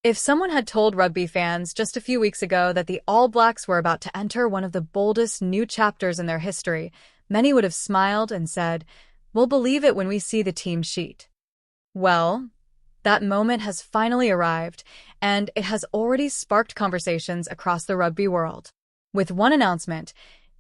If someone had told rugby fans just a few weeks ago that the All Blacks were about to enter one of the boldest new chapters in their history, many would have smiled and said, "We'll believe it when we see the team sheet." Well, that moment has finally arrived, and it has already sparked conversations across the rugby world. With one announcement,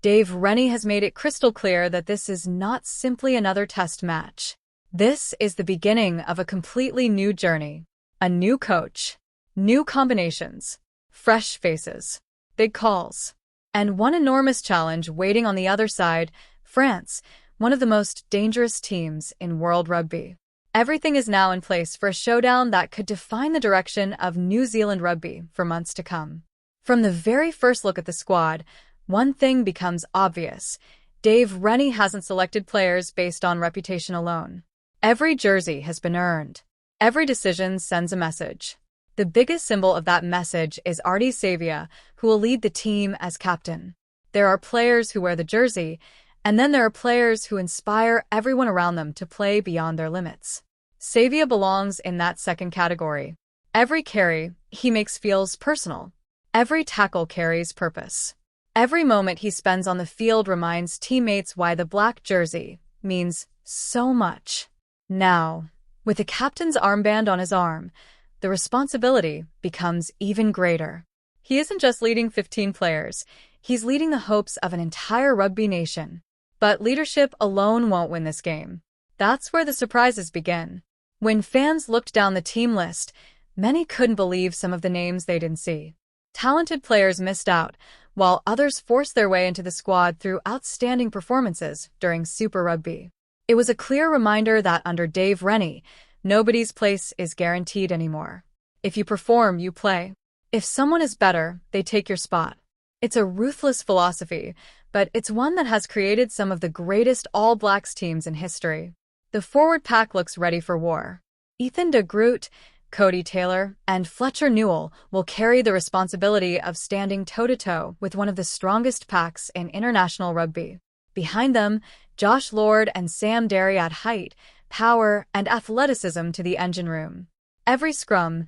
Dave Rennie has made it crystal clear that this is not simply another test match. This is the beginning of a completely new journey. A new coach, new combinations, fresh faces, big calls, and one enormous challenge waiting on the other side: France, one of the most dangerous teams in world rugby. Everything is now in place for a showdown that could define the direction of New Zealand rugby for months to come. From the very first look at the squad, one thing becomes obvious: Dave Rennie hasn't selected players based on reputation alone. Every jersey has been earned. Every decision sends a message. The biggest symbol of that message is Ardie Savea, who will lead the team as captain. There are players who wear the jersey, and then there are players who inspire everyone around them to play beyond their limits. Savea belongs in that second category. Every carry he makes feels personal. Every tackle carries purpose. Every moment he spends on the field reminds teammates why the black jersey means so much. Now, with the captain's armband on his arm, the responsibility becomes even greater. He isn't just leading 15 players, he's leading the hopes of an entire rugby nation. But leadership alone won't win this game. That's where the surprises begin. When fans looked down the team list, many couldn't believe some of the names they didn't see. Talented players missed out, while others forced their way into the squad through outstanding performances during Super Rugby. It was a clear reminder that under Dave Rennie, nobody's place is guaranteed anymore. If you perform, you play. If someone is better, they take your spot. It's a ruthless philosophy, but it's one that has created some of the greatest All Blacks teams in history. The forward pack looks ready for war. Ethan de Groot, Cody Taylor, and Fletcher Newell will carry the responsibility of standing toe-to-toe with one of the strongest packs in international rugby. Behind them, Josh Lord and Sam Derry add height, power, and athleticism to the engine room. Every scrum,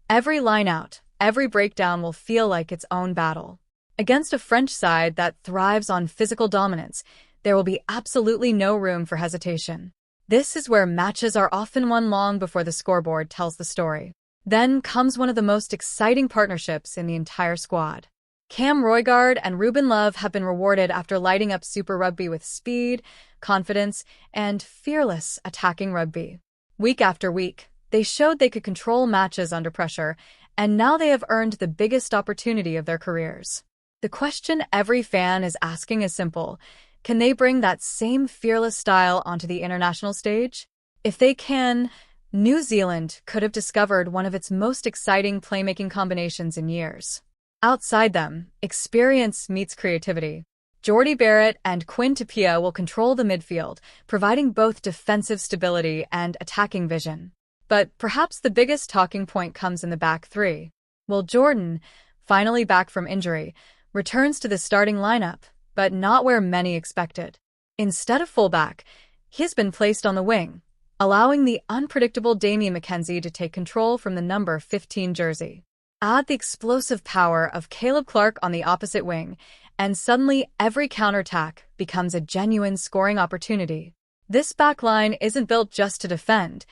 every line-out, every breakdown will feel like its own battle. Against a French side that thrives on physical dominance, there will be absolutely no room for hesitation. This is where matches are often won long before the scoreboard tells the story. Then comes one of the most exciting partnerships in the entire squad. Cam Roigard and Ruben Love have been rewarded after lighting up Super Rugby with speed, confidence, and fearless attacking rugby. Week after week, they showed they could control matches under pressure, and now they have earned the biggest opportunity of their careers. The question every fan is asking is simple: can they bring that same fearless style onto the international stage? If they can, New Zealand could have discovered one of its most exciting playmaking combinations in years. Outside them, experience meets creativity. Jordie Barrett and Quinn Tapia will control the midfield, providing both defensive stability and attacking vision. But perhaps the biggest talking point comes in the back three. Will Jordan, finally back from injury, returns to the starting lineup, but not where many expected. Instead of fullback, he has been placed on the wing, allowing the unpredictable Damian McKenzie to take control from the number 15 jersey. Add the explosive power of Caleb Clark on the opposite wing, and suddenly every counterattack becomes a genuine scoring opportunity. This backline isn't built just to defend,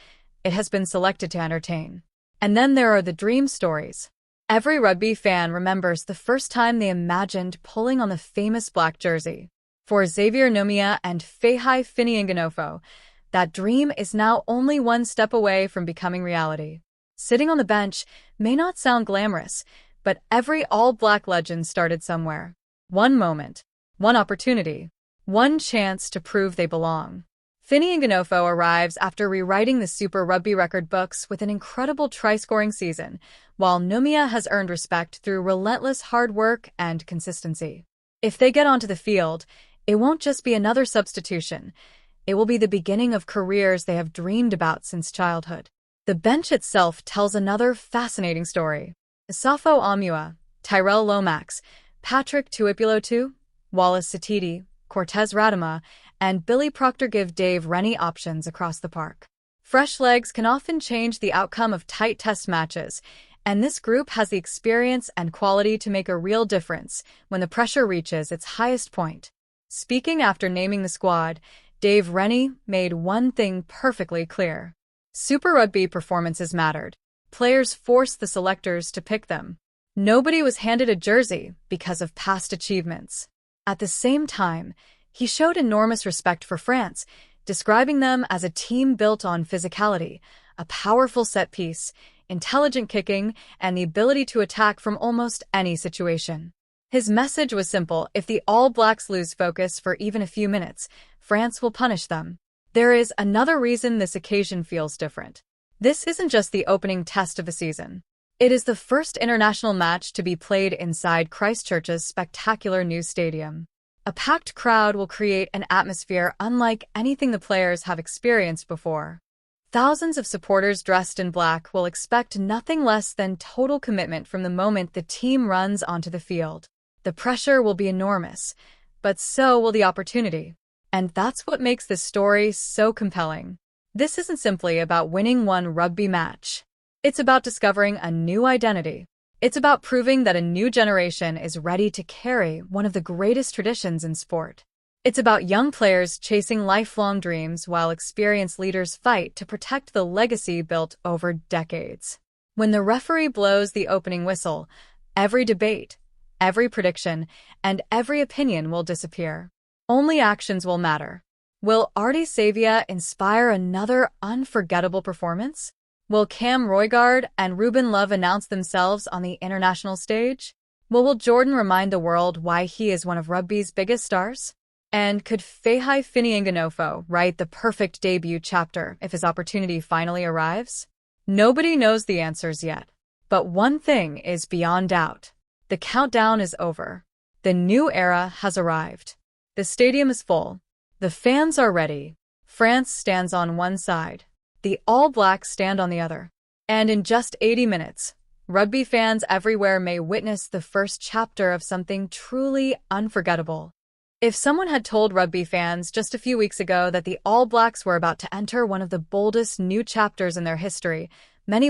it has been selected to entertain. And then there are the dream stories. Every rugby fan remembers the first time they imagined pulling on the famous black jersey. For Xavier Nomia and Fahai Finianganofo, that dream is now only one step away from becoming reality. Sitting on the bench may not sound glamorous, but every all-black legend started somewhere. One moment, one opportunity, one chance to prove they belong. Finianganofo arrives after rewriting the Super Rugby record books with an incredible try-scoring season, while Nomia has earned respect through relentless hard work and consistency. If they get onto the field, it won't just be another substitution. It will be the beginning of careers they have dreamed about since childhood. The bench itself tells another fascinating story. Asafo Amua, Tyrell Lomax, Patrick Tuipulotu, Wallace Satidi, Cortez Radama, and Billy Proctor give Dave Rennie options across the park. Fresh legs can often change the outcome of tight test matches, And this group has the experience and quality to make a real difference when the pressure reaches its highest point. Speaking after naming the squad, Dave Rennie made one thing perfectly clear. Super Rugby performances mattered. Players forced the selectors to pick them. Nobody was handed a jersey because of past achievements. At the same time, he showed enormous respect for France, describing them as a team built on physicality, a powerful set piece, intelligent kicking, and the ability to attack from almost any situation. His message was simple: if the All Blacks lose focus for even a few minutes, France will punish them. There is another reason this occasion feels different. This isn't just the opening test of the season. It is the first international match to be played inside Christchurch's spectacular new stadium. A packed crowd will create an atmosphere unlike anything the players have experienced before. Thousands of supporters dressed in black will expect nothing less than total commitment from the moment the team runs onto the field. The pressure will be enormous, but so will the opportunity. And that's what makes this story so compelling. This isn't simply about winning one rugby match. It's about discovering a new identity. It's about proving that a new generation is ready to carry one of the greatest traditions in sport. It's about young players chasing lifelong dreams while experienced leaders fight to protect the legacy built over decades. When the referee blows the opening whistle, every debate, every prediction, and every opinion will disappear. Only actions will matter. Will Ardie Savea inspire another unforgettable performance? Will Cam Roigard and Ruben Love announce themselves on the international stage? Will Jordan remind the world why he is one of rugby's biggest stars? And could Fahai Finianganofo write the perfect debut chapter if his opportunity finally arrives? Nobody knows the answers yet. But one thing is beyond doubt. The countdown is over. The new era has arrived. The stadium is full. The fans are ready. France stands on one side. The All Blacks stand on the other. And in just 80 minutes, rugby fans everywhere may witness the first chapter of something truly unforgettable. If someone had told rugby fans just a few weeks ago that the All Blacks were about to enter one of the boldest new chapters in their history,